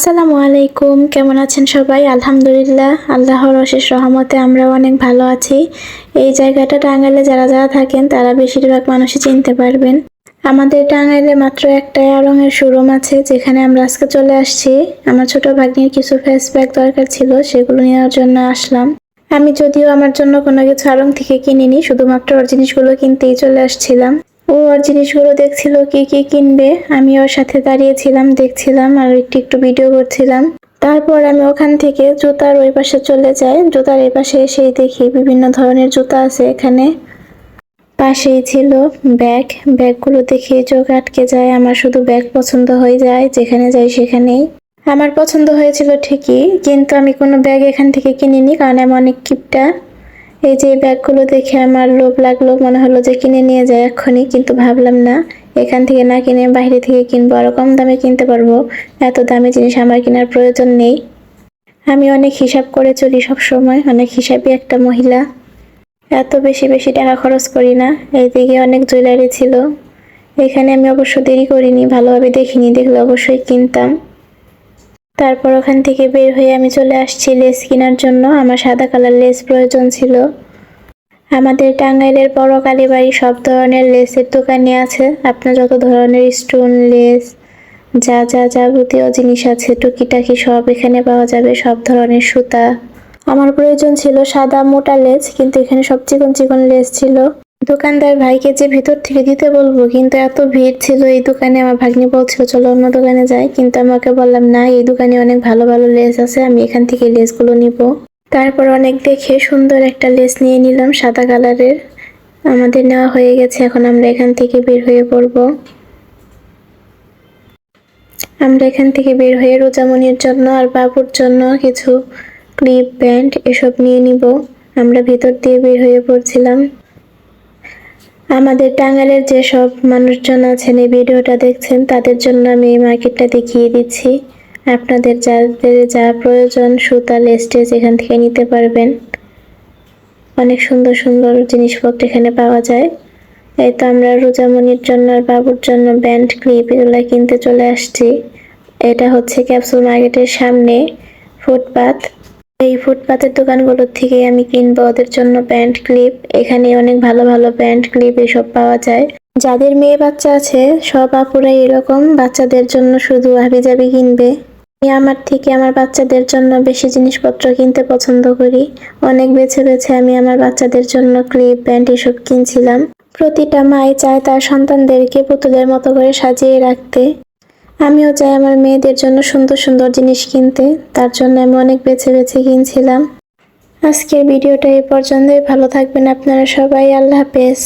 আসসালামু আলাইকুম, কেমন আছেন সবাই? আলহামদুলিল্লাহ, আল্লাহর অশেষ রহমতে আমরা অনেক ভালো আছি। এই জায়গাটা টাঙ্গাইলে যারা যারা থাকেন তারা বেশিরভাগ মানুষই চিনতে পারবেন। আমাদের টাঙ্গাইলে মাত্র একটা রঙের শোরুম আছে, যেখানে আমরা আজকে চলে আসছি। আমার ছোট ভাগ্নির কিছু ফেস প্যাক দরকার ছিল, সেগুলো নেওয়ার জন্য আসলাম। আমি যদিও আমার জন্য কোনো কিছু আড়ং থেকে কিনিনি, শুধুমাত্র ওর জিনিসগুলো কিনতেই চলে আসছিলাম। ও ওর জিনিসগুলো দেখছিল কি কি কিনবে, আমি ওর সাথে দাঁড়িয়েছিলাম, দেখছিলাম আর একটু একটু ভিডিও করছিলাম। তারপর আমি ওখান থেকে জুতার ওই পাশে চলে যাই। জুতার এই পাশে এসেই দেখি বিভিন্ন ধরনের জুতা আছে এখানে। পাশেই ছিল ব্যাগগুলো দেখে চোখ আটকে যায়। আমার শুধু ব্যাগ পছন্দ হয়ে যায়, যেখানে যাই সেখানেই। আমার পছন্দ হয়েছিল ঠিকই, কিন্তু আমি কোনো ব্যাগ এখান থেকে কিনিনি, কারণ আমি অনেক কিপটা। এই যে ব্যাগগুলো দেখে আমার লোভ লাগলো, মনে হলো যে কিনে নিয়ে যায় এক্ষুনি, কিন্তু ভাবলাম না, এখান থেকে না কিনে বাইরে থেকে কিনবো, আরো কম দামে কিনতে পারবো। এত দামি জিনিস আমার কেনার প্রয়োজন নেই। আমি অনেক হিসাব করে চলি সব সময়, অনেক হিসাবী একটা মহিলা। এত বেশি বেশি টাকা খরচ করি না। এইদিকে অনেক জুয়েলারি ছিল, এখানে আমি অবশ্য দেরি করিনি, ভালোভাবে দেখিনি, দেখলে অবশ্যই কিনতাম। তারপর ওখান থেকে বের হয়ে আমি চলে আসছি লেস কেনার জন্য। আমার সাদা কালার লেস প্রয়োজন ছিল। আমাদের টাঙ্গাইলের বড় কালীবাড়ি সব ধরনের লেসের দোকানে আছে। আপনার যত ধরনের স্টোন লেস, যা যা যাবতীয় জিনিস আছে টুকিটাকি সব এখানে পাওয়া যাবে, সব ধরনের সুতা। আমার প্রয়োজন ছিল সাদা মোটা লেস, কিন্তু এখানে সব চিকন চিকন লেস ছিল। দোকানদার ভাইকে যে ভেতর থেকে দিতে বলবো, কিন্তু এত ভিড় ছিল এই দোকানে। আমার ভাগ্নি বলছিল চলো অন্য দোকানে যাই, কিন্তু আমি ওকে বললাম না, এই দোকানে অনেক ভালো ভালো লেস আছে, আমি এখান থেকে লেসগুলো নিব। তারপর অনেক দেখে সুন্দর একটা লেস নিয়ে নিলাম সাদা কালারের। আমাদের নেওয়া হয়ে গেছে, এখন আমরা এখান থেকে বের হয়ে পড়ব। আমরা এখান থেকে বের হয়ে রোজামনির জন্য আর বাবুর জন্য কিছু ক্লিপ ব্যান্ড এসব নিয়ে নিব। আমরা ভিতর দিয়ে বের হয়ে পড়ছিলাম। আমাদের টাঙ্গাইলের যেসব মানুষজন আছেন এই ভিডিওটা দেখছেন, তাদের জন্য আমি এই মার্কেটটা দেখিয়ে দিচ্ছি। আপনাদের যাদের যা প্রয়োজন সুতা লেস্টেজ এখান থেকে নিতে পারবেন। অনেক সুন্দর সুন্দর জিনিসপত্র এখানে পাওয়া যায়। এই তো আমরা রোজামনির জন্য আর বাবুর জন্য ব্যান্ড ক্লিপ এগুলো কিনতে চলে আসছি। এটা হচ্ছে ক্যাপসুল মার্কেটের সামনে ফুটপাত। এই ফুটপাতের দোকানগুলোর থেকে আমি কিনবো ওদের জন্য ব্যান্ড ক্লিপ। এখানে অনেক ভালো ভালো ব্যান্ড ক্লিপ এসব পাওয়া যায়। যাদের মেয়ে বাচ্চা আছে সব আপুরাই এরকম বাচ্চাদের জন্য শুধু হাবিজাবি কিনবে। আমি আমার থেকে আমার বাচ্চাদের জন্য বেশি জিনিসপত্র কিনতে পছন্দ করি। অনেক বেছে বেছে আমি আমার বাচ্চাদের জন্য ক্লিপ ব্যান্ড এসব কিনছিলাম। প্রতিটা মাই চায় তার সন্তানদেরকে পুতুলের মতো করে সাজিয়ে রাখতে। আমিও চাই আমার মেয়েদের জন্য সুন্দর সুন্দর জিনিস কিনতে, তার জন্য আমি অনেক বেছে বেছে কিনছিলাম। আজকের ভিডিওটা এই পর্যন্তই। ভালো থাকবেন আপনারা সবাই। আল্লাহ হাফেজ।